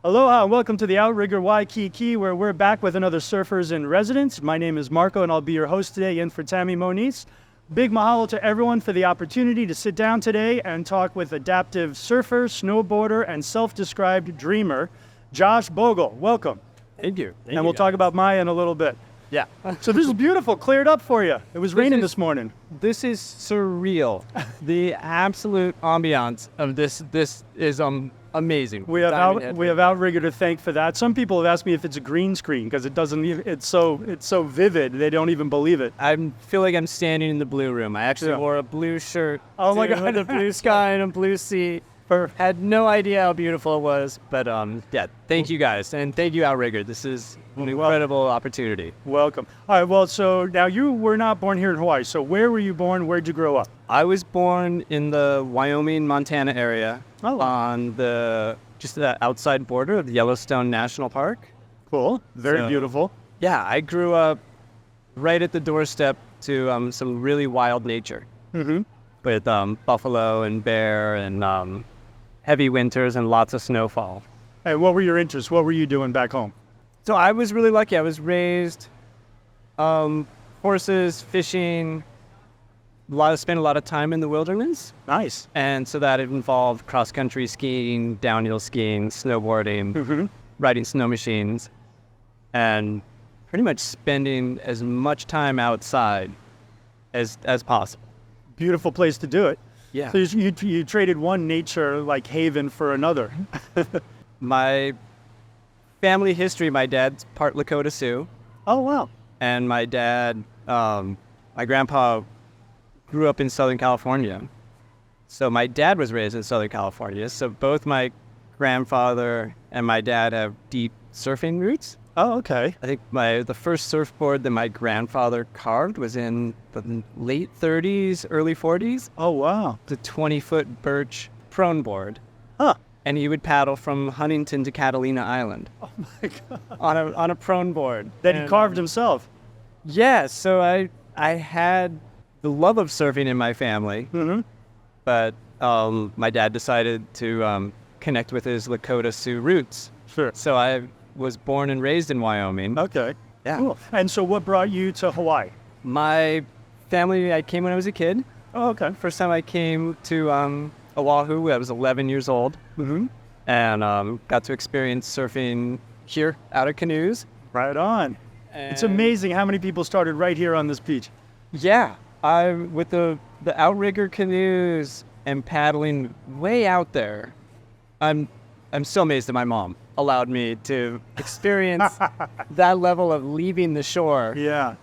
Aloha and welcome to the Outrigger Waikiki, where we're back with another Surfers in Residence. My name is Marco and I'll be your host today in for Tammy Moniz. Big mahalo to everyone for the opportunity to sit down today and talk with adaptive surfer, snowboarder, and self-described dreamer, Josh Bogle. Welcome. Thank you. And we'll talk about Maya in a little bit. Yeah. So this is beautiful, cleared up for you. It was raining this morning. This is surreal. The absolute ambiance of this is amazing. We have Outrigger to thank for that. Some people have asked me if it's a green screen because it's so vivid they don't even believe it. I feel like I'm standing in the blue room. I actually wore a blue shirt. Oh my God. With a blue sky and a blue sea. Had no idea how beautiful it was, but yeah, thank you guys, and thank you Outrigger. This is an incredible opportunity. Welcome. All right, well, so now you were not born here in Hawaii, so where were you born? Where'd you grow up? I was born in the Wyoming, Montana area on the outside border of the Yellowstone National Park. Cool, very beautiful. Yeah, I grew up right at the doorstep to some really wild nature. Mm-hmm. With buffalo and bear and heavy winters and lots of snowfall. Hey, what were your interests? What were you doing back home? So I was really lucky. I was raised horses, fishing, spent a lot of time in the wilderness. Nice. And so that involved cross-country skiing, downhill skiing, snowboarding, riding snow machines, and pretty much spending as much time outside as possible. Beautiful place to do it. Yeah. So you traded one nature like haven for another. My family history, my dad's part Lakota Sioux. Oh, wow. And my dad, my grandpa grew up in Southern California. So my dad was raised in Southern California. So both my grandfather and my dad have deep surfing roots. Oh, okay. I think the first surfboard that my grandfather carved was in the late 30s, early 40s. Oh, wow. It's a 20-foot birch prone board. Huh. And he would paddle from Huntington to Catalina Island. Oh, my God. On a prone board. That he carved himself. Yeah, so I had the love of surfing in my family. Mm-hmm. But my dad decided to connect with his Lakota Sioux roots. Sure. So I was born and raised in Wyoming. Okay. Yeah. Cool. And so what brought you to Hawaii? My family, I came when I was a kid. Oh, okay. First time I came to Oahu, I was 11 years old. Mm-hmm. And got to experience surfing here out of canoes. Right on. And it's amazing how many people started right here on this beach. Yeah. With the outrigger canoes and paddling way out there, I'm so amazed that my mom allowed me to experience that level of leaving the shore. Yeah.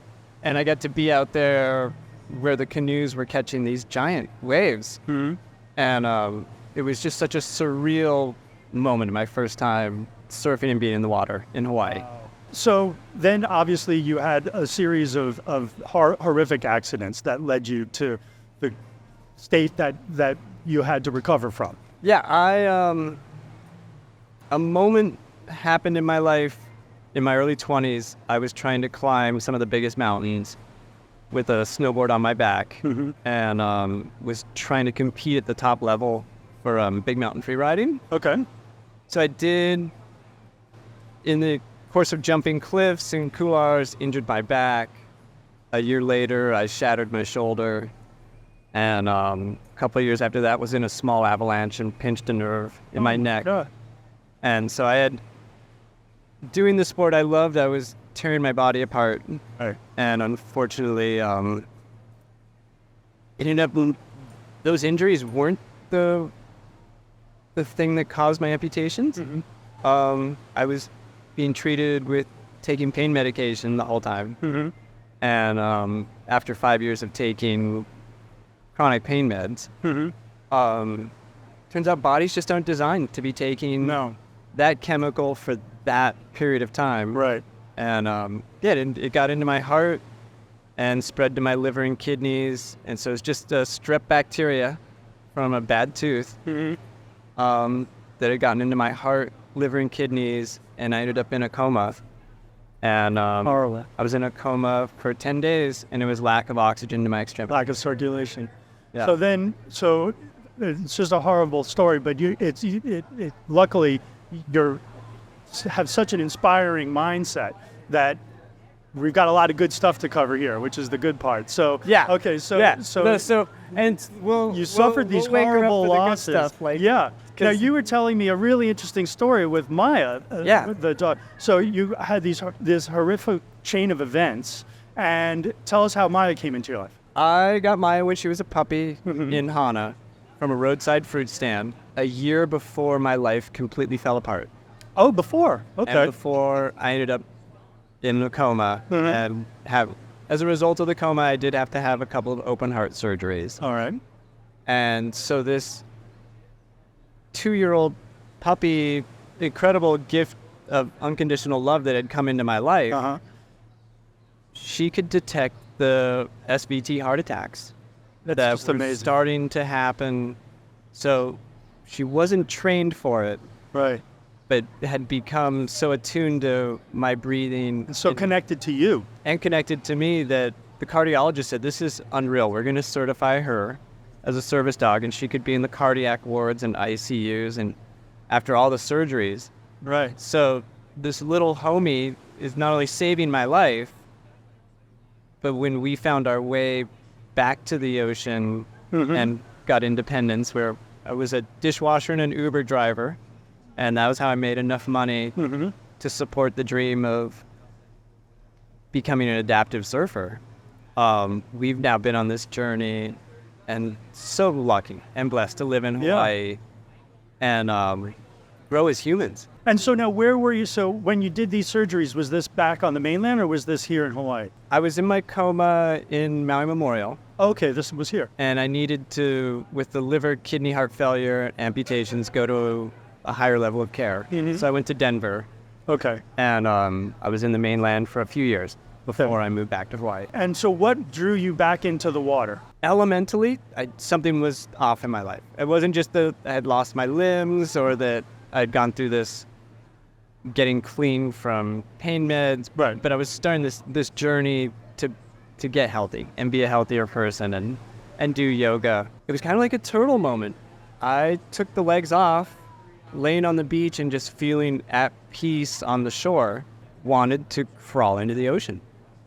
And I got to be out there where the canoes were catching these giant waves. Mm-hmm. And it was just such a surreal moment, my first time surfing and being in the water in Hawaii. Wow. So then obviously you had a series of horrific accidents that led you to the state that you had to recover from. Yeah, a moment happened in my life in my early 20s. I was trying to climb some of the biggest mountains with a snowboard on my back. Mm-hmm. And was trying to compete at the top level for big mountain free riding. Okay. So I did, in the course of jumping cliffs and couloirs, injured my back. A year later, I shattered my shoulder. And a couple of years after that was in a small avalanche and pinched a nerve in my neck. God. And so I had, doing the sport I loved, I was tearing my body apart. Right. And unfortunately, it ended up, those injuries weren't the thing that caused my amputations. Mm-hmm. I was being treated with taking pain medication the whole time. Mm-hmm. And after 5 years of taking chronic pain meds, turns out bodies just aren't designed to be taking that chemical for that period of time. Right. And it got into my heart and spread to my liver and kidneys. And so it's just a strep bacteria from a bad tooth that had gotten into my heart, liver, and kidneys. And I ended up in a coma. And I was in a coma for 10 days, and it was lack of oxygen to my extremities. Lack of circulation. Yeah. So it's just a horrible story, but luckily your have such an inspiring mindset that we've got a lot of good stuff to cover here, which is the good part. So Yeah. okay, so Yeah. so No, and you suffered these wake her up horrible for the good losses. stuff, like, Yeah. Now 'cause- you were telling me a really interesting story with Maya, Yeah. the dog. So you had this horrific chain of events, and tell us how Maya came into your life. I got Maya when she was a puppy Mm-hmm. in Hana from a roadside fruit stand a year before my life completely fell apart. Oh, before. Okay. And before I ended up in a coma and as a result of the coma, I did have to have a couple of open heart surgeries. All right. And so this 2-year-old puppy, incredible gift of unconditional love that had come into my life, Uh-huh. she could detect the SVT heart attacks That's that just were amazing. starting to happen. So she wasn't trained for it, Right. but had become so attuned to my breathing And so connected to you. and connected to me that the cardiologist said, this is unreal. We're going to certify her as a service dog, and she could be in the cardiac wards and ICUs and after all the surgeries. Right. So this little homie is not only saving my life, but when we found our way back to the ocean and got independence, where I was a dishwasher and an Uber driver, and that was how I made enough money to support the dream of becoming an adaptive surfer. We've now been on this journey and so lucky and blessed to live in Hawaii and grow as humans. And so now where were you? So when you did these surgeries, was this back on the mainland or was this here in Hawaii? I was in my coma in Maui Memorial, Okay, this was here. and I needed to, with the liver, kidney, heart failure, amputations, go to a higher level of care. So I went to Denver, Okay. and I was in the mainland for a few years before I moved back to Hawaii. And so what drew you back into the water? Elementally, something was off in my life. It wasn't just that I had lost my limbs or that I'd gone through this getting clean from pain meds, Right. but I was starting this journey to get healthy and be a healthier person and do yoga. It was kind of like a turtle moment. I took the legs off, laying on the beach and just feeling at peace on the shore, wanted to crawl into the ocean.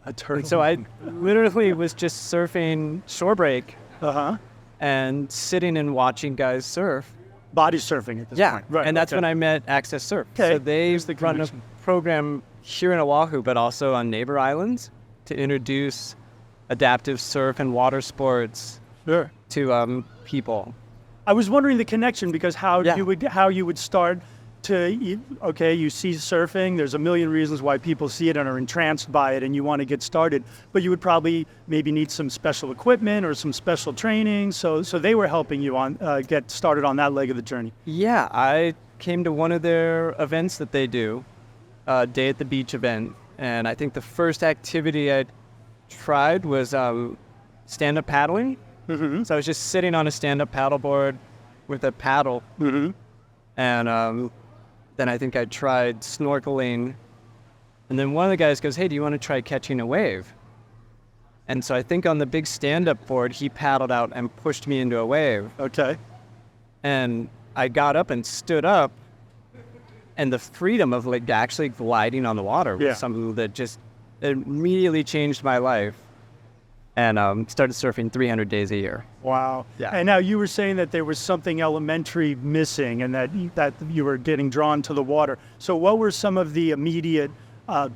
A turtle. And so I literally was just surfing shore break Uh-huh. and sitting and watching guys surf. Body surfing at this Yeah, point. Right. and that's okay. when I met Access Surf. Okay, So they here's the run a connection. program here in Oahu, but also on neighbor islands to introduce adaptive surf and water sports Sure. to people. I was wondering the connection because how Yeah. you would start to you see surfing. There's a million reasons why people see it and are entranced by it, and you want to get started. But you would probably maybe need some special equipment or some special training. So they were helping you on get started on that leg of the journey. Yeah, I came to one of their events that they do, a Day at the Beach event, and I think the first activity I tried was stand-up paddling. So I was just sitting on a stand-up paddleboard with a paddle, and then I think I tried snorkeling, and then one of the guys goes, "Hey, do you want to try catching a wave?" And so I think on the big stand-up board, he paddled out and pushed me into a wave. Okay. And I got up and stood up, and the freedom of like actually gliding on the water was Yeah. something that just immediately changed my life. And started surfing 300 days a year. Wow. Yeah. And now you were saying that there was something elementary missing and that you were getting drawn to the water. So what were some of the immediate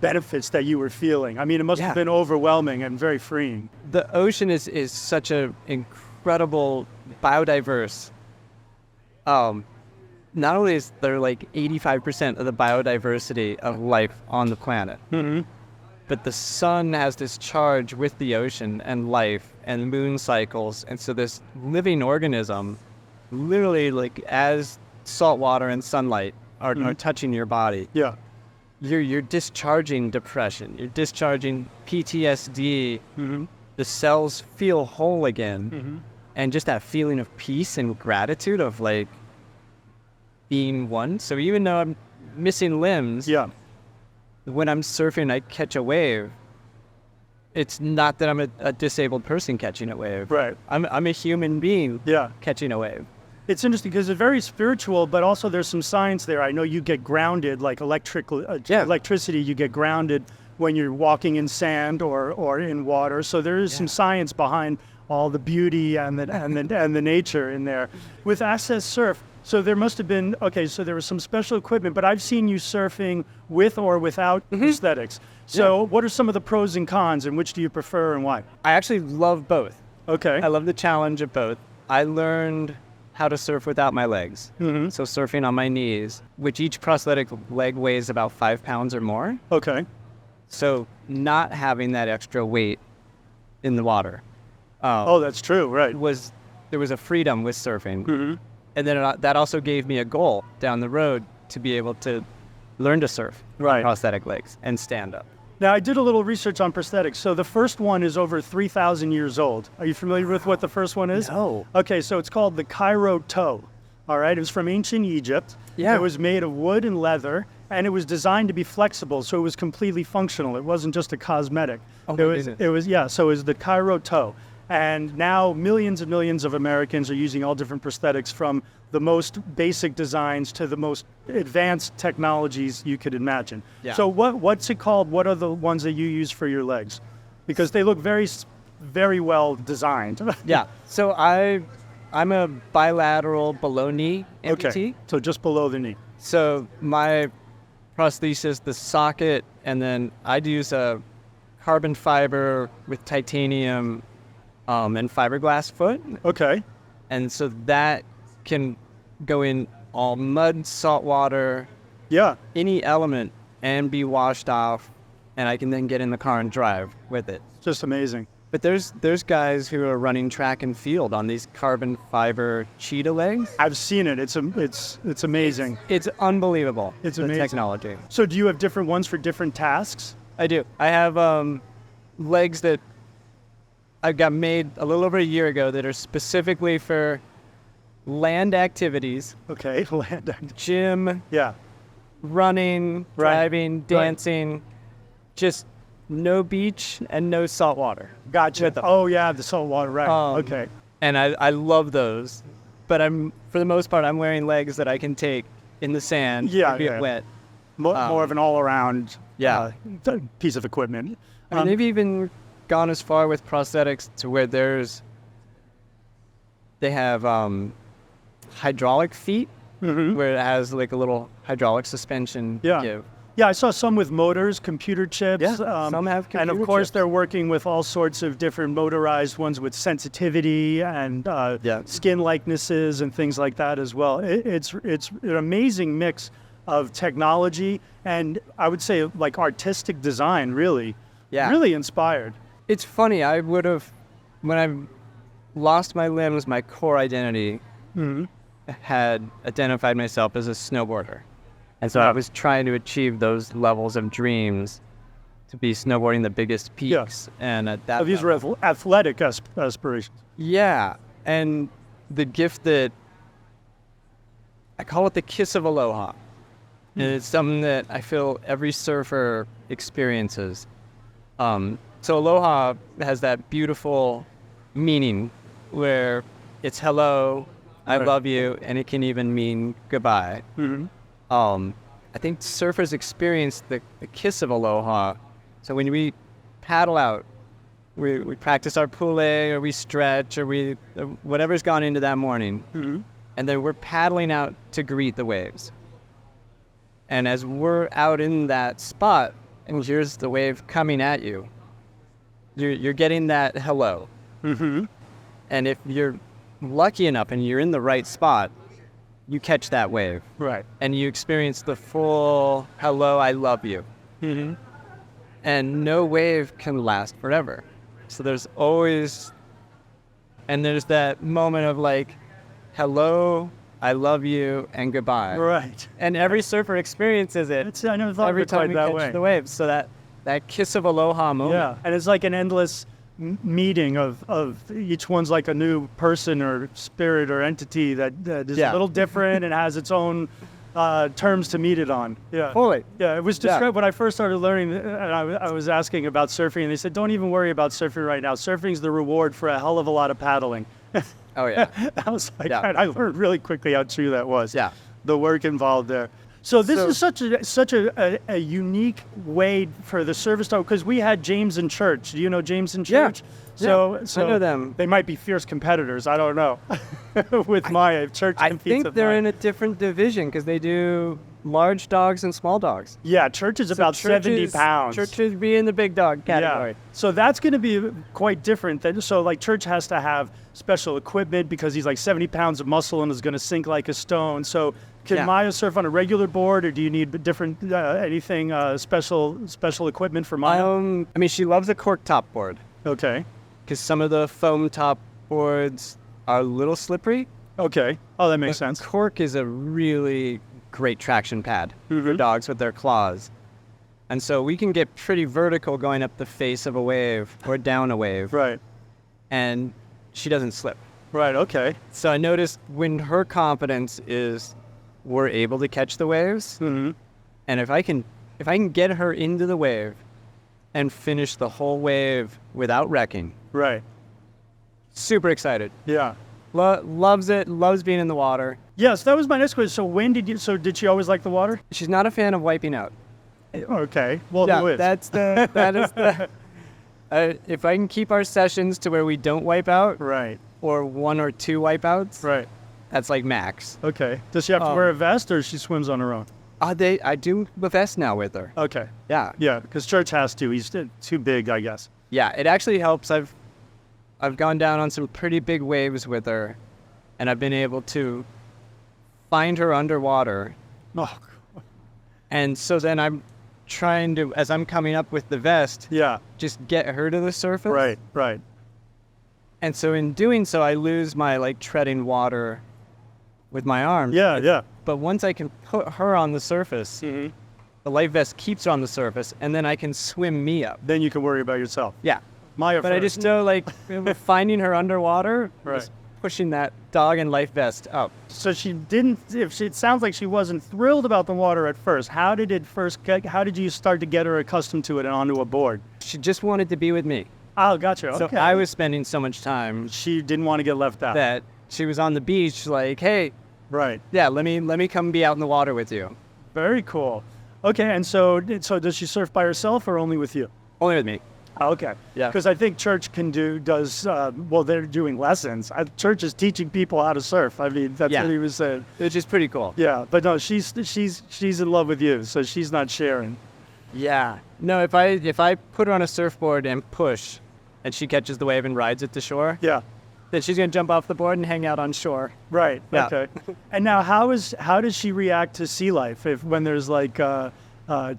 benefits that you were feeling? I mean, it must have Yeah. been overwhelming and very freeing. The ocean is such an incredible biodiverse. Not only is there like 85% of the biodiversity of life on the planet, but the sun has this charge with the ocean and life and moon cycles. And so this living organism, literally like as salt water and sunlight are touching your body, Yeah. you're discharging depression, you're discharging PTSD. The cells feel whole again. And just that feeling of peace and gratitude of like being one. So even though I'm missing limbs, Yeah. when I'm surfing, I catch a wave. It's not that I'm a disabled person catching a wave. Right. I'm a human being Yeah. catching a wave. It's interesting because it's very spiritual, but also there's some science there. I know you get grounded, like electricity, you get grounded when you're walking in sand or in water. So there is some science behind all the beauty and the nature in there. With Access Surf, so there must have been, so there was some special equipment, but I've seen you surfing with or without prosthetics. So what are some of the pros and cons, and which do you prefer and why? I actually love both. Okay. I love the challenge of both. I learned how to surf without my legs. So surfing on my knees, which each prosthetic leg weighs about 5 pounds or more. Okay. So not having that extra weight in the water. That's true, right. There was a freedom with surfing. And then that also gave me a goal down the road to be able to learn to surf on prosthetic legs and stand up. Now, I did a little research on prosthetics. So the first one is over 3,000 years old. Are you familiar with what the first one is? No. Okay, so it's called the Cairo toe. All right, it was from ancient Egypt. Yeah. It was made of wood and leather, and it was designed to be flexible, so it was completely functional. It wasn't just a cosmetic. Oh, so it was the Cairo toe. And now millions and millions of Americans are using all different prosthetics, from the most basic designs to the most advanced technologies you could imagine. Yeah. So what's it called? What are the ones that you use for your legs? Because they look very, very well designed. Yeah. So I'm a bilateral below knee amputee. Okay. So just below the knee. So my prosthesis, the socket, and then I'd use a carbon fiber with titanium and fiberglass foot. Okay. And so that can go in all mud, salt water, any element, and be washed off, and I can then get in the car and drive with it. Just amazing. But there's guys who are running track and field on these carbon fiber cheetah legs. I've seen it. It's amazing. It's unbelievable. It's the amazing. Technology. So do you have different ones for different tasks? I do. I have legs that I got made a little over a year ago that are specifically for land activities. Okay, land. Gym, Yeah. running, driving, dancing, just no beach and no salt water. Gotcha. Oh yeah, the salt water, right. Okay. And I love those. But for the most part, I'm wearing legs that I can take in the sand and get wet. More of an all-around piece of equipment. I mean, they've even gone as far with prosthetics to where they have hydraulic feet, where it has like a little hydraulic suspension give. Yeah, I saw some with motors, computer chips. Yeah, some have computer and of course chips. they're working with all sorts of different motorized ones with sensitivity and skin likenesses and things like that as well. It's an amazing mix of technology and I would say like artistic design, really. Yeah. Really inspired. It's funny, when I lost my limbs, my core identity had identified myself as a snowboarder. And so I was trying to achieve those levels of dreams to be snowboarding the biggest peaks. Yes. And at that These were athletic aspirations. Yeah. And the gift that I call it the kiss of aloha. And it's something that I feel every surfer experiences. So aloha has that beautiful meaning where it's hello, I love you, and it can even mean goodbye. I think surfers experience the kiss of aloha. So when we paddle out, we practice our pule, or we stretch, or whatever's gone into that morning. And then we're paddling out to greet the waves. And as we're out in that spot, and here's the wave coming at you, you're getting that hello. And if you're lucky enough and you're in the right spot, you catch that wave. Right. And you experience the full hello, I love you. And no wave can last forever. So there's that moment of like, hello, I love you, and goodbye. Right. And every surfer experiences it. I never thought every of it quite time we that catch way. the waves. So that kiss of aloha moment. Yeah, and it's like an endless meeting of each one's like a new person or spirit or entity that is a little different and has its own terms to meet it on. Yeah. Fully. Yeah, it was described when I first started learning, and I was asking about surfing, and they said, don't even worry about surfing right now. Surfing's the reward for a hell of a lot of paddling. Oh, yeah. I was like, Yeah. man, I learned really quickly how true that was. Yeah. The work involved there. So this is such a unique way for the service dog, because we had James and Church. Do you know James and Yeah. Church? So I know them. They might be fierce competitors. I don't know. With Maya, Church I competes think with they're Maya. in a different division because they do large dogs and small dogs. Yeah, Church is So about 70 pounds. Church is be in the big dog category. Yeah. So that's going to be quite different. So like Church has to have special equipment because he's like 70 pounds of muscle and is going to sink like a stone. So can Yeah. Maya surf on a regular board, or do you need different anything special equipment for Maya? I mean, she loves a cork top board Okay. because some of the foam top boards are a little slippery. Okay. Oh, that makes But sense. Cork is a really great traction pad for Mhm. dogs with their claws. And so we can get pretty vertical going up the face of a wave or down a wave, Right. and she doesn't slip. Right. Okay. So I noticed when her confidence is we're able to catch the waves, hmm and if I can get her into the wave and finish the whole wave without wrecking, Right. super excited. Yeah. Loves it, loves being in the water. Yes, that was my next question. So when did you? So did she always like the water? She's not a fan of wiping out. Okay. Well, who is? that is the. If I can keep our sessions to where we don't wipe out, Right. or 1 or 2 wipeouts, Right. that's like max. Okay. Does she have to wear a vest, or she swims on her own? I do the vest now with her. Okay. Yeah, Yeah, because Church has to. He's too big, I guess. yeah. It actually helps. I've gone down on some pretty big waves with her, and I've been able to find her underwater. Oh, And so then I'm trying to, as I'm coming up with the vest, yeah. just get her to the surface. Right. Right. And so in doing so, I lose my like treading water with my arm. Yeah. Yeah. But once I can put her on the surface, Mm-hmm. the life vest keeps her on the surface, and then I can swim me up. Then you can worry about yourself. Yeah. Maya But I first. just know, like, finding her underwater, Right. just pushing that dog and life vest up. So she didn't. It sounds like she wasn't thrilled about the water at first. How did it first? How did you start to get her accustomed to it and onto a board? She just wanted to be with me. Oh, gotcha. So Okay. I was spending so much time She didn't want to get left out. that she was on the beach, like, hey, Right. yeah, let me come be out in the water with you. Very cool. Okay. And so does she surf by herself or only with you? Only with me. Okay. Yeah. Because I think Church does. Well, they're doing lessons. Church is teaching people how to surf. I mean, that's Yeah. what he was saying. Which is pretty cool. Yeah, but no, she's in love with you, so she's not sharing. Yeah. No, if I put her on a surfboard and push, and she catches the wave and rides it to shore, Yeah. then she's gonna jump off the board and hang out on shore. Right. Yeah. Okay. And now, how does she react to sea life when there's like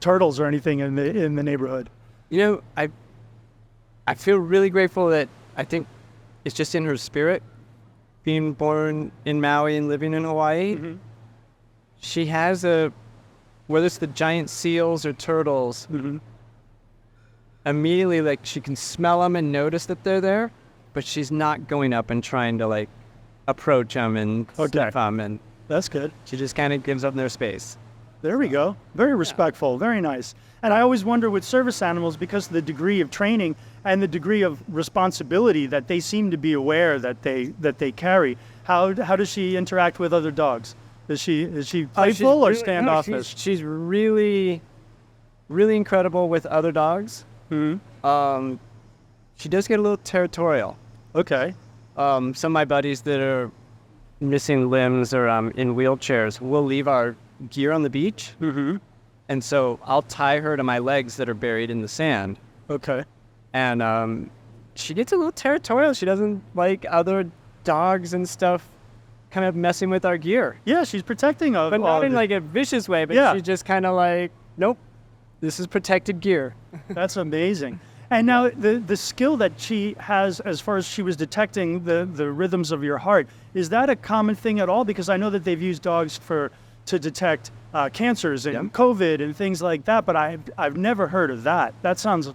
turtles or anything in the neighborhood? You know, I feel really grateful that I think it's just in her spirit, being born in Maui and living in Hawaii. Mm-hmm. She has whether it's the giant seals or turtles, Mm-hmm. immediately like she can smell them and notice that they're there, but she's not going up and trying to like approach them and sniff them, and That's good. she just kind of gives them their space. There we go. Very respectful. Very nice. And I always wonder with service animals, because of the degree of training and the degree of responsibility that they seem to be aware that they carry. How does she interact with other dogs? Is she playful or standoffish? She's really, really incredible with other dogs. Mm-hmm. She does get a little territorial. Okay. Some of my buddies that are missing limbs or in wheelchairs will leave our gear on the beach. Mm-hmm. And so I'll tie her to my legs that are buried in the sand. Okay. And she gets a little territorial. She doesn't like other dogs and stuff kind of messing with our gear. Yeah, she's protecting of. But not in like a vicious way, but Yeah. she's just kind of like, nope, this is protected gear. That's amazing. And now the skill that she has, as far as she was detecting the rhythms of your heart, is that a common thing at all? Because I know that they've used dogs to detect cancers and Yep. COVID and things like that, but I've never heard of that. That sounds like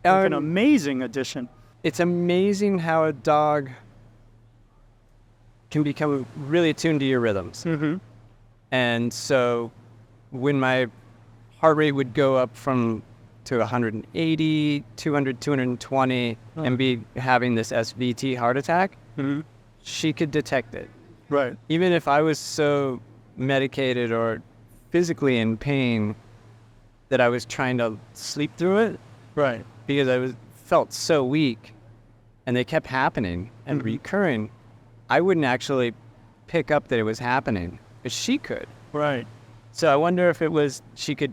an amazing addition. It's amazing how a dog can become really attuned to your rhythms. Mm-hmm. And so when my heart rate would go up to 180, 200, 220, and be having this SVT heart attack, Mm-hmm. she could detect it. Right. Even if I was so medicated or physically in pain that I was trying to sleep through it, Right. because felt so weak, and they kept happening and recurring, I wouldn't actually pick up that it was happening, but she could. Right. So I wonder if it was the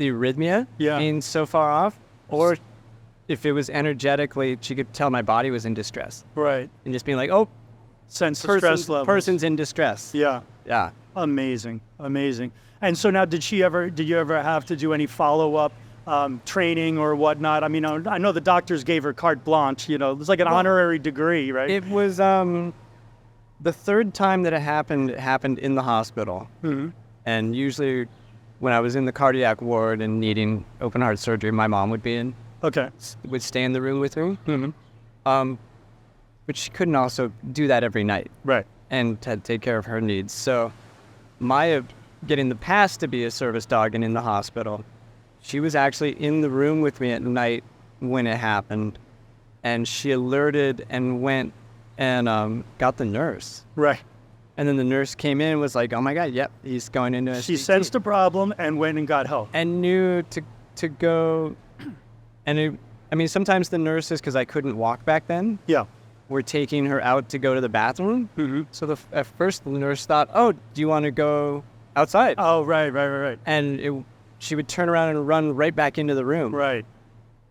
arrhythmia being so far off, or if it was energetically, she could tell my body was in distress. Right. And just being like, oh, Sense the stress level. person's in distress. Yeah. Yeah. Amazing. Amazing. And so now, did you ever have to do any follow-up training or whatnot? I mean, I know the doctors gave her carte blanche, it was like an honorary degree, right? It was the third time that it happened in the hospital. Mm-hmm. And usually when I was in the cardiac ward and needing open heart surgery, my mom would would stay in the room with me. Mm-hmm. But she couldn't also do that every night. Right. And to take care of her needs. So Maya, getting the pass to be a service dog and in the hospital, she was actually in the room with me at night when it happened. And she alerted and went and got the nurse. Right. And then the nurse came in and was like, oh my God, yep, he's going into SVT. She sensed a problem and went and got help. And knew to go. And sometimes the nurses, because I couldn't walk back then, were taking her out to go to the bathroom. Mm-hmm. So at first the nurse thought, oh, do you want to go outside? Oh, right. And she would turn around and run right back into the room. Right.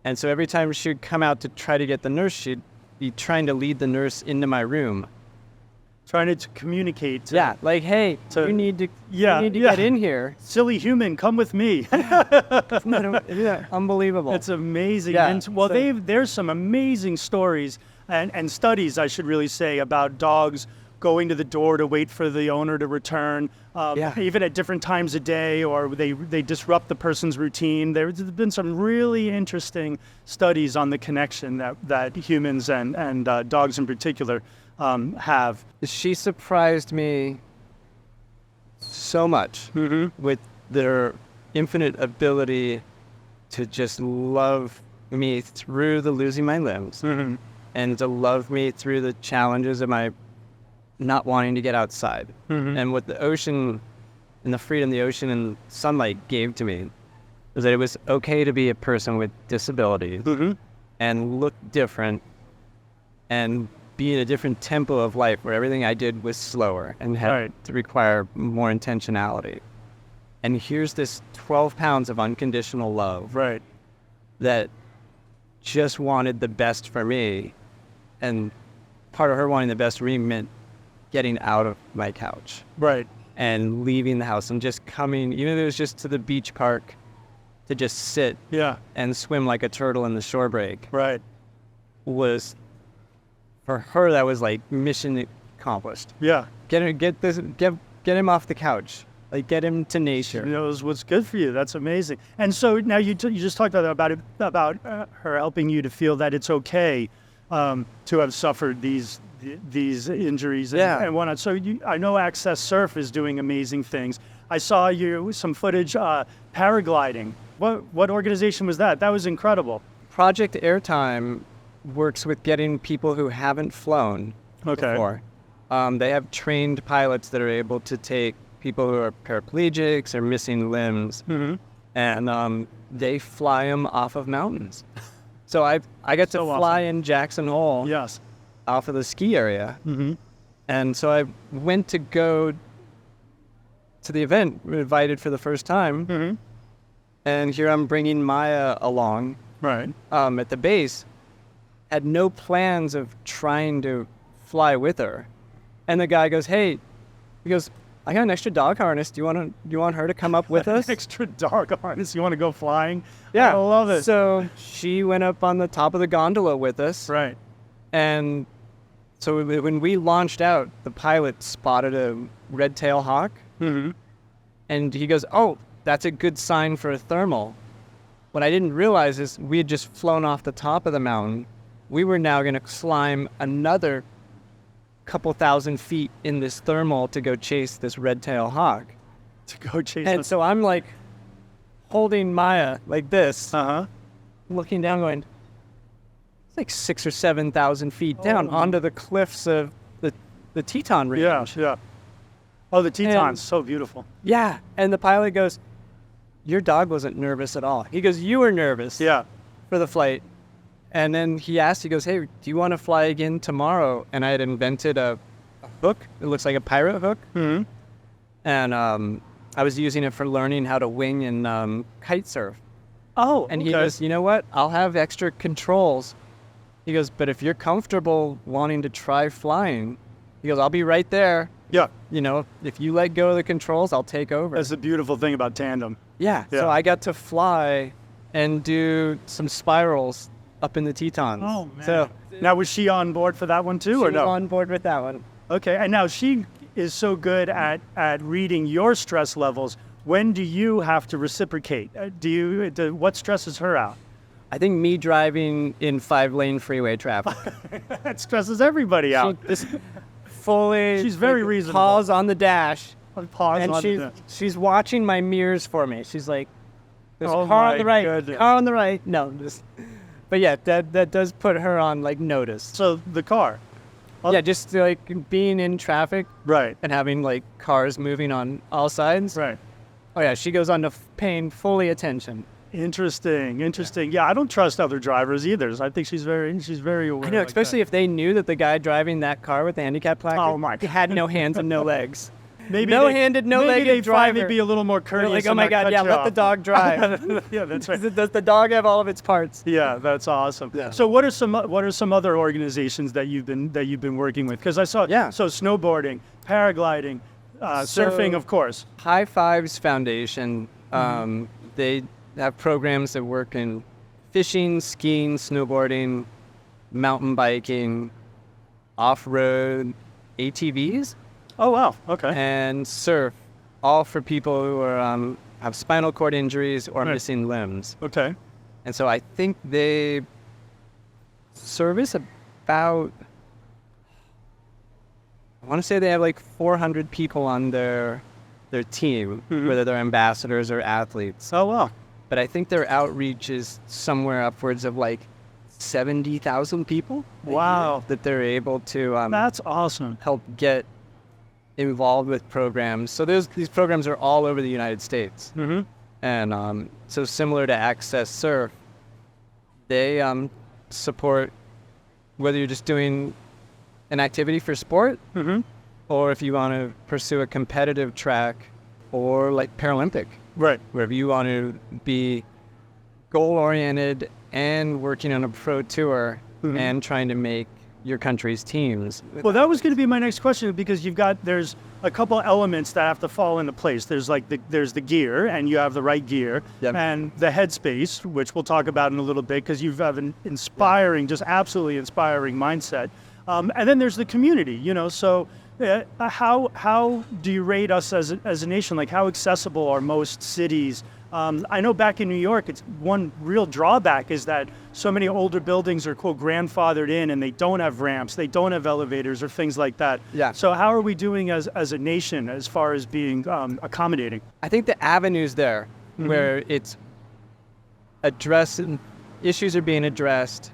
And so every time she would come out to try to get the nurse, she'd be trying to lead the nurse into my room. Trying to communicate. Like, hey, you need to get in here. Silly human, come with me. Unbelievable. It's amazing. Yeah, And, there's some amazing stories and studies, I should really say, about dogs going to the door to wait for the owner to return, even at different times of day, or they disrupt the person's routine. There's been some really interesting studies on the connection that humans and dogs in particular have. She surprised me so much with their infinite ability to just love me through the losing my limbs and to love me through the challenges of my not wanting to get outside. And what the ocean and the freedom the ocean and sunlight gave to me was that it was okay to be a person with disabilities and look different and be in a different tempo of life where everything I did was slower and had to require more intentionality. And here's this 12 pounds of unconditional love that just wanted the best for me. And part of her wanting the best for me meant getting out of my couch. And leaving the house and just coming, even if it was just to the beach park, to just sit and swim like a turtle in the shore break. Was, for her, that was like mission accomplished. Get him off the couch. Like, get him to nature. She knows what's good for you. That's amazing. And so now you just talked about her helping you to feel that it's okay to have suffered these injuries and whatnot. So I know Access Surf is doing amazing things. I saw some footage paragliding. What organization was that? That was incredible. Project Airtime works with getting people who haven't flown before. They have trained pilots that are able to take people who are paraplegics or missing limbs, and they fly them off of mountains. So I got to fly in Jackson Hole off of the ski area. And so I went to go to the event, invited for the first time. And here I'm bringing Maya along at the base. Had no plans of trying to fly with her. And the guy goes, hey, he goes, I got an extra dog harness. Do you want her to come up with us? Extra dog harness? You want to go flying? Yeah. I love it. So she went up on the top of the gondola with us. And so when we launched out, the pilot spotted a red-tailed hawk. And he goes, oh, that's a good sign for a thermal. What I didn't realize is we had just flown off the top of the mountain. We were now going to climb another couple thousand feet in this thermal to go chase this red-tailed hawk. And so I'm like holding Maya like this, looking down going, it's like 6,000 or 7,000 feet down onto the cliffs of the Teton Range. Yeah, yeah. Oh, the Teton's And- so beautiful. Yeah, and the pilot goes, "Your dog wasn't nervous at all." He goes, "You were nervous Yeah. for the flight." And then he goes, "Hey, do you want to fly again tomorrow?" And I had invented a hook. It looks like a pirate hook. Mm-hmm. And I was using it for learning how to wing and kite surf. Oh, And okay. he goes, "You know what? I'll have extra controls." He goes, "But if you're comfortable wanting to try flying," he goes, "I'll be right there. Yeah, You know, if you let go of the controls, I'll take over." that's the beautiful thing about tandem. Yeah. Yeah. So I got to fly and do some spirals up in the Tetons. Oh, man. So Now, was she on board for that one too, she or was no? on board with that one. Okay, and now she is so good at reading your stress levels. When do you have to reciprocate? What stresses her out? I think me driving in 5-lane freeway traffic. That stresses everybody out. She just fully. She's very reasonable. Pause on the dash, Pause and on she's watching my mirrors for me. She's like, "There's Oh a car on my the right. goodness. Car on the right." No, just. But yeah, that does put her on like notice. So the car, Yeah, just like being in traffic right, and having like cars moving on all sides. right. Oh yeah, she goes on to paying fully attention. Interesting. Yeah, I don't trust other drivers either. I think she's very aware. I know, like especially if they knew that the guy driving that car with the handicap placard Oh, my God. had no hands and no legs. that. Maybe no-handed, no-legged maybe they finally driver. be a little more They're courteous. like, "Oh and my not God, cut yeah, you let the off." dog drive." Yeah, that's right. Does the dog have all of its parts? Yeah, that's awesome. Yeah. So what are some other organizations that you've been working with? Because I saw Yeah. so snowboarding, paragliding, surfing, of course. High Fives Foundation, they have programs that work in fishing, skiing, snowboarding, mountain biking, off-road, ATVs, Oh wow. Okay. and surf, all for people who are have spinal cord injuries or Right. missing limbs. Okay. And so I think they service about, I want to say they have like 400 people on their team, Mhm. whether they're ambassadors or athletes. Oh wow. But I think their outreach is somewhere upwards of like 70,000 people. a Wow. year that they're able to That's awesome. help get involved with programs. So these programs are all over the United States. Mm-hmm. And so similar to Access Surf, they support whether you're just doing an activity for sport Mm-hmm. or if you want to pursue a competitive track or like Paralympic, Right. wherever you want to be goal-oriented and working on a pro tour Mhm. and trying to make your country's teams. Well, that was going to be my next question because there's a couple elements that have to fall into place. There's there's the gear, and you have the right gear, Yep. and the headspace, which we'll talk about in a little bit, because you have an inspiring, just absolutely inspiring mindset. And then there's the community, So how do you rate us as a nation? Like, how accessible are most cities? I know back in New York, it's one real drawback is that so many older buildings are quote grandfathered in, and they don't have ramps, they don't have elevators or things like that. Yeah. So how are we doing as a nation as far as being accommodating? I think the avenues there where it's addressed, issues are being addressed,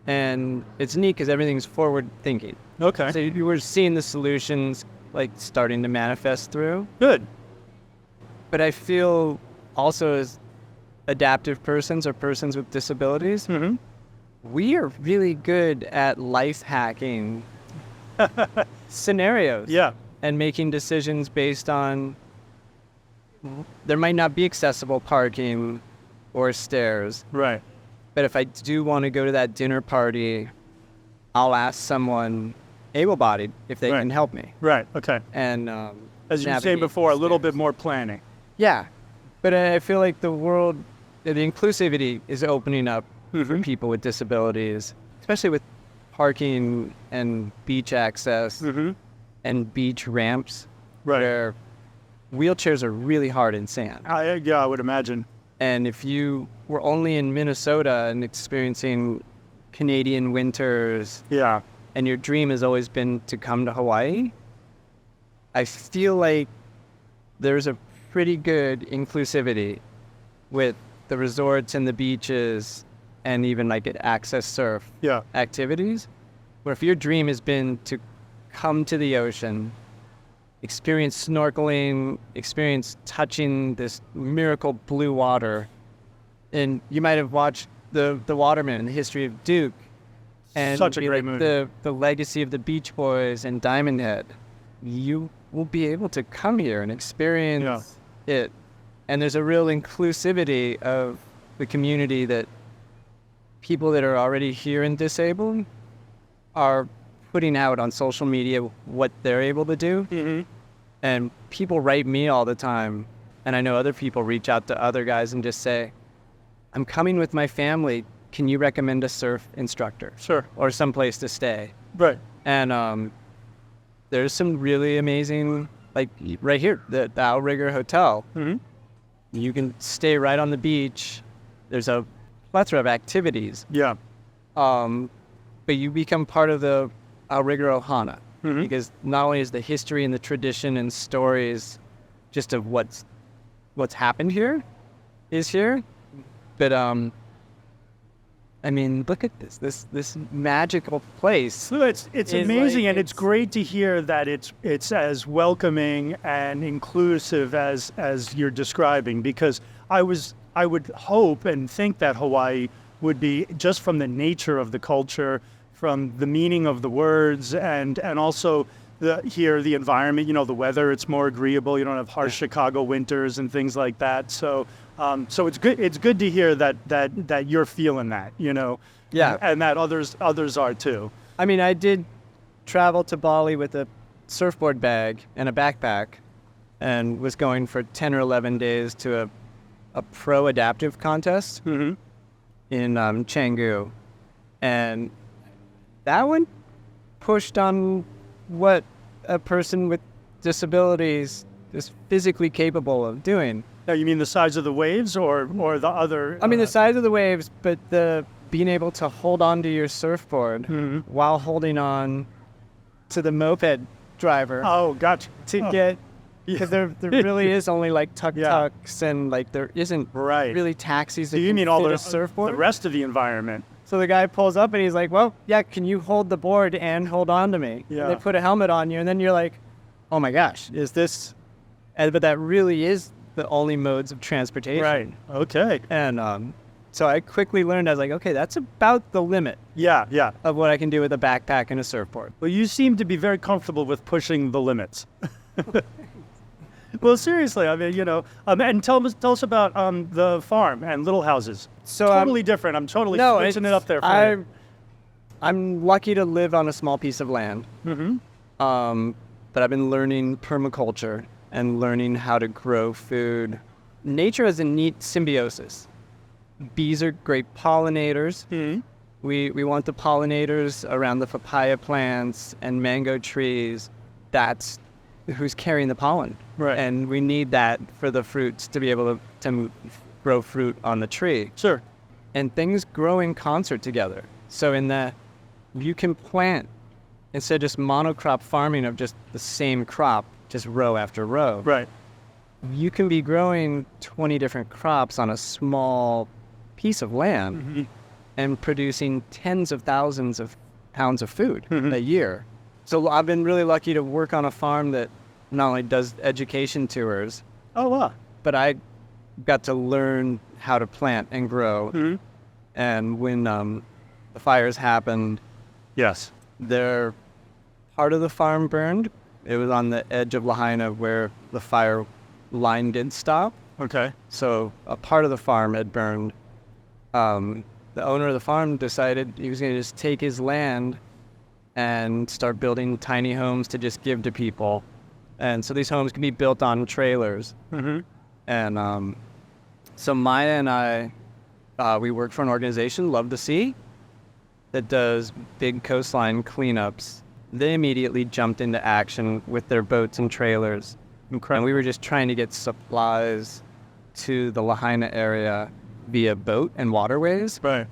and it's neat because everything's forward thinking. Okay. So you were seeing the solutions like starting to manifest through. Good. But I feel also as adaptive persons or persons with disabilities, Mm-hmm. we are really good at life hacking scenarios. Yeah. And making decisions based on there might not be accessible parking or stairs, Right. but if I do want to go to that dinner party, I'll ask someone able-bodied if they Right. can help me. Right. Okay. And As you were saying navigate before, a little stairs. bit more planning. Yeah, but I feel like the inclusivity is opening up for Mhm. people with disabilities, especially with parking and beach access Mm-hmm. and beach ramps, Right. where wheelchairs are really hard in sand. Yeah, I would imagine. And if you were only in Minnesota and experiencing Canadian winters, Yeah. and your dream has always been to come to Hawaii, I feel like there's a pretty good inclusivity with the resorts and the beaches and even like at access surf Yeah. activities, where if your dream has been to come to the ocean, experience snorkeling, experience touching this miracle blue water, and you might have watched the Waterman, the history of Duke, and Such a great movie. the legacy of the Beach Boys and Diamond Head, you will be able to come here and experience it. And there's a real inclusivity of the community that people that are already here and disabled are putting out on social media what they're able to do. Mm-hmm. And people write me all the time, and I know other people reach out to other guys and just say, I'm coming with my family. Can you recommend a surf instructor? Sure. Or some place to stay? Right. And there's some really amazing, like right here, the Outrigger Hotel. Mm-hmm. You can stay right on the beach. There's a plethora of activities. Yeah. But you become part of the Outrigger Ohana. Mm-hmm. Because not only is the history and the tradition and stories just of what's happened here is here, but I mean, look at this magical place. So it's is amazing, like- and it's great to hear that it's as welcoming and inclusive as you're describing. Because I would hope and think that Hawaii would be, just from the nature of the culture, from the meaning of the words, and also the environment, the weather, it's more agreeable. You don't have harsh Chicago winters and things like that. So it's good to hear that you're feeling that, Yeah. and that others are too. I mean, I did travel to Bali with a surfboard bag and a backpack, and was going for 10 or 11 days to a pro adaptive contest Mm-hmm. in Canggu, and that one pushed on what a person with disabilities is physically capable of doing. Now, you mean the size of the waves, or the other? I mean, the size of the waves, but the being able to hold on to your surfboard Mhm. while holding on to the moped driver Oh, gotcha. to Oh. get, because there really is only like Yeah. tuk-tuks and like there isn't Right. really taxis that So you can mean all fit the a surfboard. the rest of the environment? So the guy pulls up and he's like, well, yeah, can you hold the board and hold on to me? Yeah. And they put a helmet on you, and then you're like, oh my gosh, is this? But that really is the only modes of transportation. Right. Okay. And so I quickly learned, I was like, okay, that's about the limit Yeah. Yeah. of what I can do with a backpack and a surfboard. Well, you seem to be very comfortable with pushing the limits. Well, seriously, I mean, and tell us about the farm and little houses. So Totally different. I'm totally switching it up there for you. I'm lucky to live on a small piece of land. Mm-hmm. But I've been learning permaculture and learning how to grow food. Nature has a neat symbiosis. Bees are great pollinators. Mm-hmm. We want the pollinators around the papaya plants and mango trees. That's who's carrying the pollen. Right. And we need that for the fruits to be able to grow fruit on the tree. Sure. And things grow in concert together. So you can plant, instead of just monocrop farming of just the same crop, just row after row. Right. You can be growing 20 different crops on a small piece of land Mm-hmm. and producing tens of thousands of pounds of food Mhm. a year. So I've been really lucky to work on a farm that not only does education tours, Oh, wow. but I got to learn how to plant and grow. Mm-hmm. And when the fires happened, Yes. part of the farm burned. It was on the edge of Lahaina where the fire line did stop. Okay. So a part of the farm had burned. The owner of the farm decided he was going to just take his land and start building tiny homes to just give to people. And so these homes can be built on trailers. Mm-hmm. And so Maya and I, we work for an organization, Love the Sea, that does big coastline cleanups. They immediately jumped into action with their boats and trailers. Incredible. And we were just trying to get supplies to the Lahaina area via boat and waterways. Right.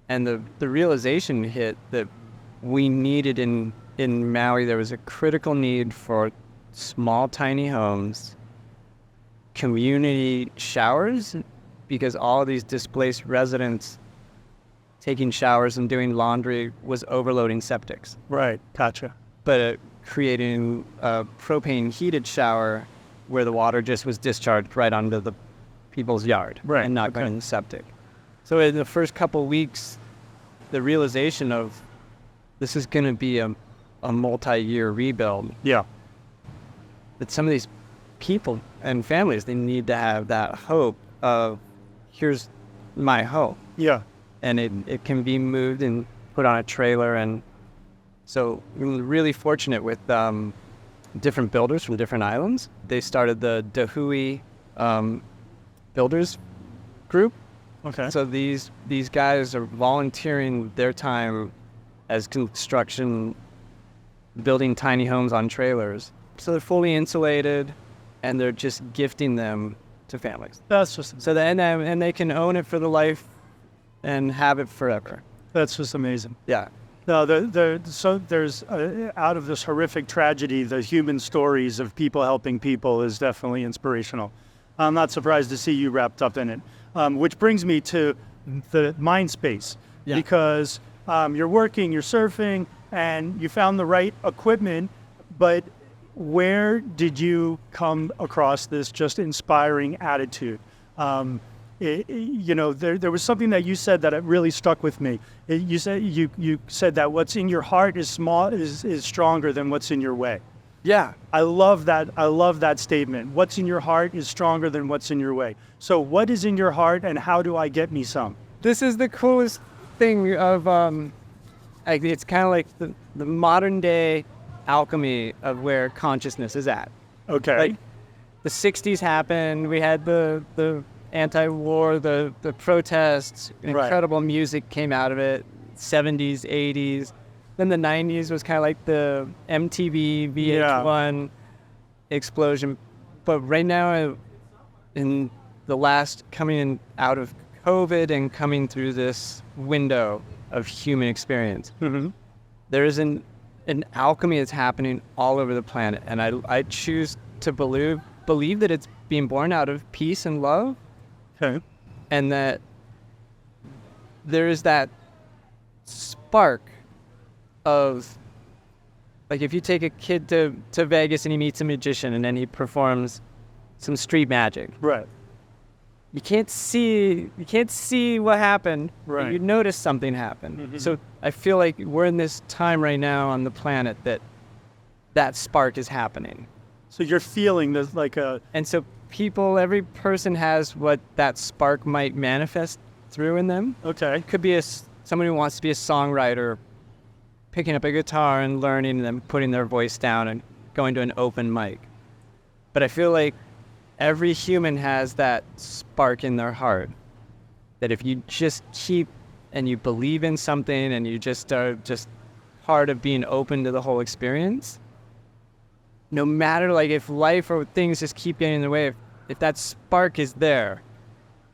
And the realization hit that we needed in Maui, there was a critical need for small, tiny homes, community showers, because all of these displaced residents taking showers and doing laundry was overloading septics. Right. Gotcha. But creating a propane heated shower where the water just was discharged right onto the people's yard Right. and not going in the septic. So in the first couple weeks, the realization of this is going to be a multi-year rebuild, Yeah. that some of these people and families, they need to have that hope of, here's my home. Yeah. And it can be moved and put on a trailer. And so we're really fortunate with different builders from different islands. They started the Dahui builders group. Okay. So these guys are volunteering their time as construction, building tiny homes on trailers. So they're fully insulated, and they're just gifting them to families. That's just So and they can own it for the life and have it forever. that's just amazing. Yeah. No, so there's out of this horrific tragedy, the human stories of people helping people is definitely inspirational. I'm not surprised to see you wrapped up in it, which brings me to the mind space. Yeah. Because you're working, you're surfing, and you found the right equipment, but where did you come across this just inspiring attitude? There was something that you said that it really stuck with me. You said that what's in your heart is stronger than what's in your way. Yeah. I love that. I love that statement. What's in your heart is stronger than what's in your way. So what is in your heart, and how do I get me some? This is the coolest thing of it's kind of like the modern day alchemy of where consciousness is at. Okay. Like the 60s happened, we had the anti-war, the protests, incredible music came out of it, 70s, 80s. Then the 90s was kind of like the MTV, VH1 explosion. But right now, in the last coming in out of COVID and coming through this window of human experience, there is an alchemy that's happening all over the planet. And I choose to believe that it's being born out of peace and love. Okay. And that there is that spark of, like, if you take a kid to Vegas and he meets a magician and then he performs some street magic. Right. You can't see what happened. Right. But you notice something happened. So I feel like we're in this time right now on the planet that spark is happening. So you're feeling this like a... And so every person has what that spark might manifest through in them. Okay. It could be someone who wants to be a songwriter, picking up a guitar and learning and then putting their voice down and going to an open mic. But I feel like every human has that spark in their heart, that if you just keep and you believe in something and you just are just part of being open to the whole experience, no matter like if life or things just keep getting in the way, if that spark is there,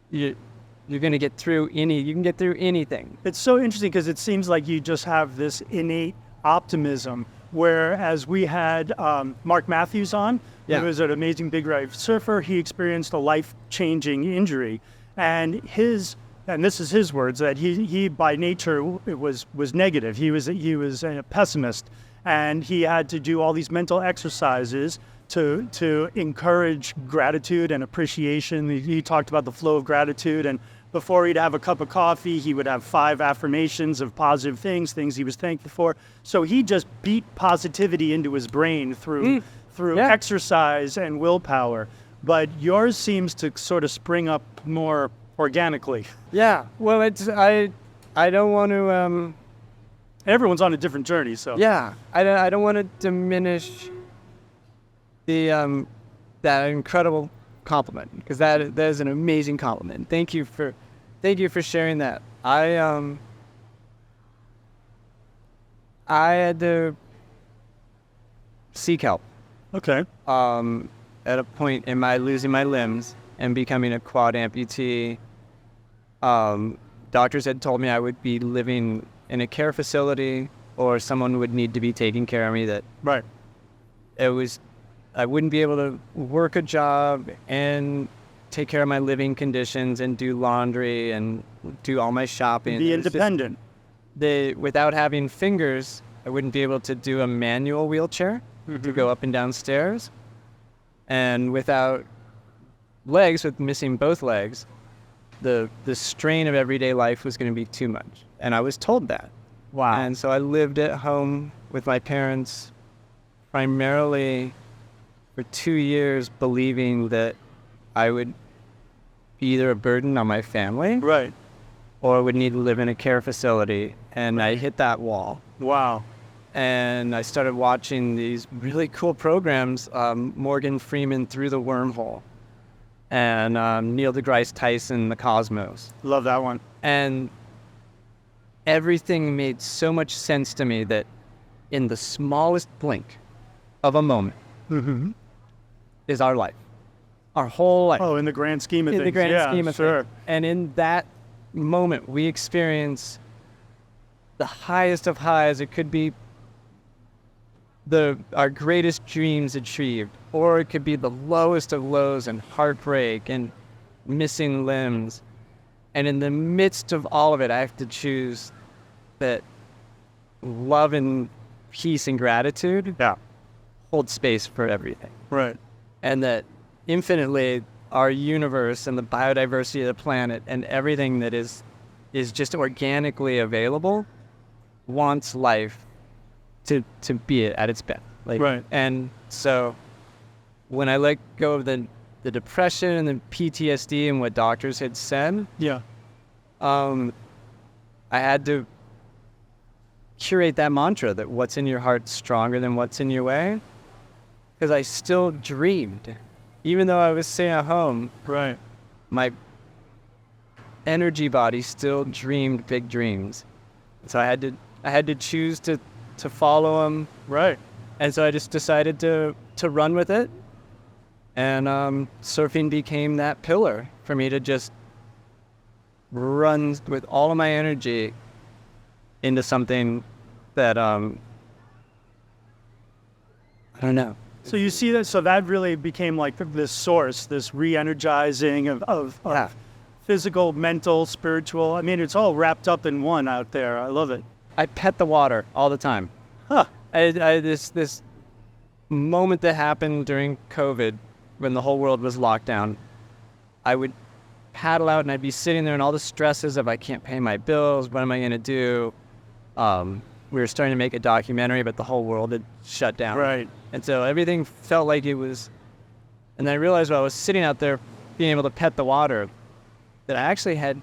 you're going to get through you can get through anything. It's so interesting because it seems like you just have this innate optimism, whereas we had Mark Matthews on. Yeah. He was an amazing big wave surfer. He experienced a life-changing injury, and this is his words, that he by nature was negative. He was a pessimist, and he had to do all these mental exercises to encourage gratitude and appreciation. He talked about the flow of gratitude, and before he'd have a cup of coffee, he would have 5 affirmations of positive things he was thankful for. So he just beat positivity into his brain through exercise and willpower. But yours seems to sort of spring up more organically. Yeah. Well, I don't want to. Everyone's on a different journey, so. Yeah. I don't want to diminish the that incredible compliment, because that is an amazing compliment. Thank you for sharing that. I had to seek help. Okay. At a point in my losing my limbs and becoming a quad amputee, doctors had told me I would be living in a care facility or someone would need to be taking care of me. That right. I wouldn't be able to work a job and take care of my living conditions and do laundry and do all my shopping. Be It was just- independent. without having fingers, I wouldn't be able to do a manual wheelchair to go up and down stairs. And without legs, with missing both legs, the strain of everyday life was going to be too much. And I was told that. Wow. And so I lived at home with my parents primarily for 2 years, believing that I would be either a burden on my family Right. or would need to live in a care facility. And I hit that wall. Wow. And I started watching these really cool programs, Morgan Freeman Through the Wormhole and Neil deGrasse Tyson, The Cosmos. Love that one. And everything made so much sense to me that in the smallest blink of a moment is our life, our whole life. Oh, in the grand scheme of In things. the grand yeah, scheme of sure. things. And in that moment, we experience the highest of highs. It could be our greatest dreams achieved, or it could be the lowest of lows and heartbreak and missing limbs. And in the midst of all of it, I have to choose that love and peace and gratitude Yeah. hold space for everything. Right. And that infinitely our universe and the biodiversity of the planet and everything that is just organically available wants life to be at its best. Right. And so when I let go of the depression and the PTSD and what doctors had said, Yeah. I had to curate that mantra that what's in your heart's stronger than what's in your way. Because I still dreamed. Even though I was staying at home, Right. my energy body still dreamed big dreams. So I had to choose to follow them. Right. And so I just decided to run with it. And surfing became that pillar for me to just run with all of my energy into something that, I don't know. So you see that, so that really became like this source, this re-energizing of Yeah. physical, mental, spiritual. I mean, it's all wrapped up in one out there. I love it. I pet the water all the time. Huh. This moment that happened during COVID when the whole world was locked down, I would paddle out and I'd be sitting there and all the stresses of I can't pay my bills, what am I going to do? We were starting to make a documentary, but the whole world had shut down. Right. And so everything felt like it was, and then I realized while I was sitting out there being able to pet the water, that I actually had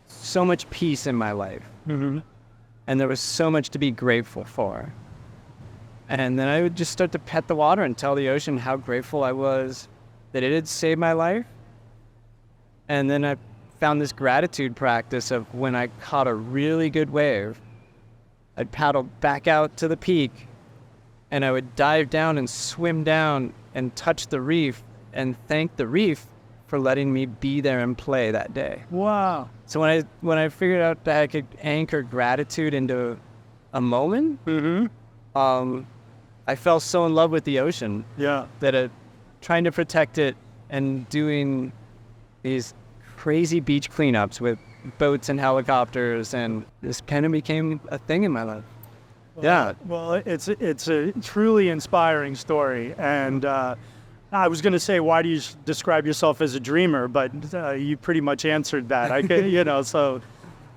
so much peace in my life. Mm-hmm. And there was so much to be grateful for. And then I would just start to pet the water and tell the ocean how grateful I was that it had saved my life. And then I found this gratitude practice of when I caught a really good wave, I'd paddle back out to the peak and I would dive down and swim down and touch the reef and thank the reef for letting me be there and play that day. Wow. So when I figured out that I could anchor gratitude into a moment, Mm-hmm. I fell so in love with the ocean Yeah. that trying to protect it and doing these crazy beach cleanups with boats and helicopters, and this kind of became a thing in my life. Yeah. Well, it's a truly inspiring story, and I was going to say, why do you describe yourself as a dreamer? But you pretty much answered that. I could, so.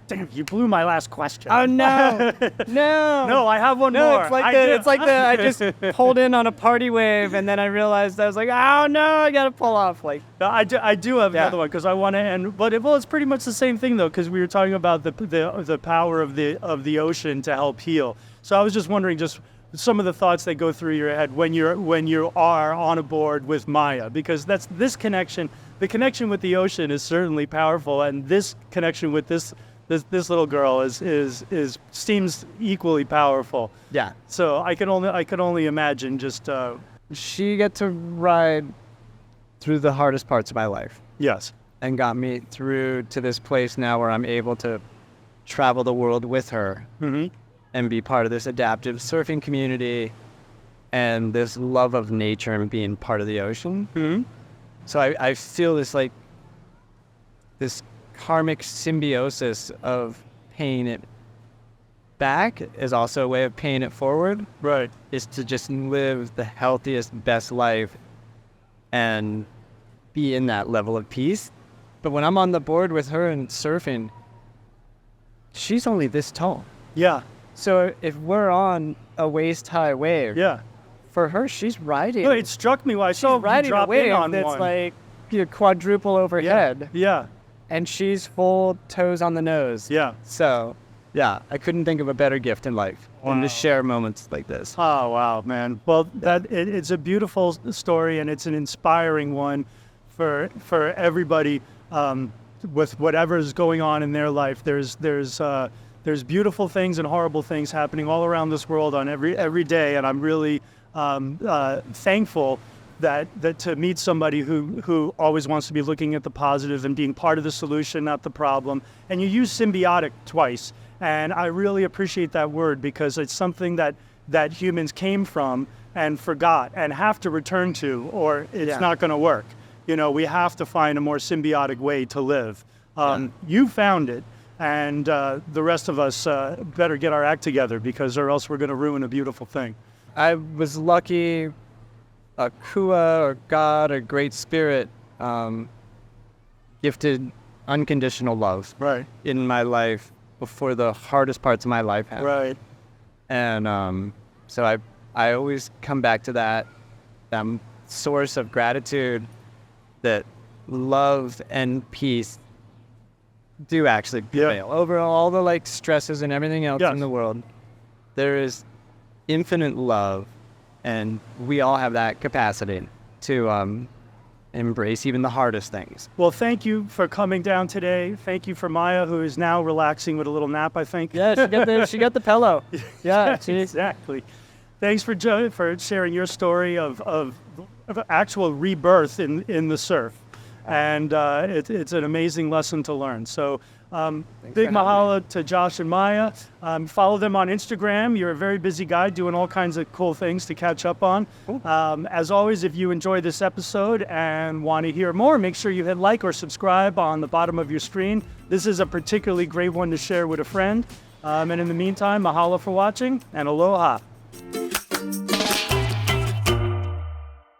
Damn, you blew my last question. Oh no, no, No, I have one no! more. It's like I just pulled in on a party wave, and then I realized I was like, oh no, I gotta pull off. Like, No, I do have Yeah. another one because I want to end. But it's pretty much the same thing though, because we were talking about the power of the ocean to help heal. So I was just wondering, just some of the thoughts that go through your head when you are on a board with Maya, because that's this connection. The connection with the ocean is certainly powerful, and this connection with this little girl seems equally powerful. yeah, So I could only imagine just she got to ride through the hardest parts of my life yes. and got me through to this place now where I'm able to travel the world with her Mm-hmm. and be part of this adaptive surfing community and this love of nature and being part of the ocean. Mm-hmm. So I feel this karmic symbiosis of paying it back is also a way of paying it forward. Right. Is to just live the healthiest, best life and be in that level of peace. But when I'm on the board with her and surfing, she's only this tall. Yeah. So if we're on a waist-high wave, Yeah. for her, she's riding. No, it struck me why she's riding a drop in wave on that's one. like quadruple overhead, Yeah. and she's full toes on the nose. Yeah. So, yeah, I couldn't think of a better gift in life than to share moments like this. Oh, wow, man. Well, it's a beautiful story, and it's an inspiring one for everybody with whatever's going on in their life. There's beautiful things and horrible things happening all around this world on every day, and I'm really thankful that to meet somebody who always wants to be looking at the positive and being part of the solution, not the problem. And you use symbiotic twice, and I really appreciate that word because it's something that humans came from and forgot and have to return to, or it's not going to work. We have to find a more symbiotic way to live. You found it, and the rest of us better get our act together because or else we're going to ruin a beautiful thing. I was lucky, a kua or God or Great Spirit gifted unconditional love in my life before the hardest parts of my life happened. Right. And so I always come back to that source of gratitude that love and peace do actually prevail over all the stresses and everything else in the world. There is infinite love, and we all have that capacity to embrace even the hardest things. Well, thank you for coming down today. Thank you for Maya, who is now relaxing with a little nap, I think. Yeah, she got the pillow. Yeah, exactly. Thanks for sharing your story of actual rebirth in the surf. And it's an amazing lesson to learn. So big mahalo to Josh and Maya. Follow them on Instagram. You're a very busy guy doing all kinds of cool things to catch up on. As always, if you enjoyed this episode and want to hear more, make sure you hit like or subscribe on the bottom of your screen. This is a particularly great one to share with a friend. And in the meantime, mahalo for watching and aloha.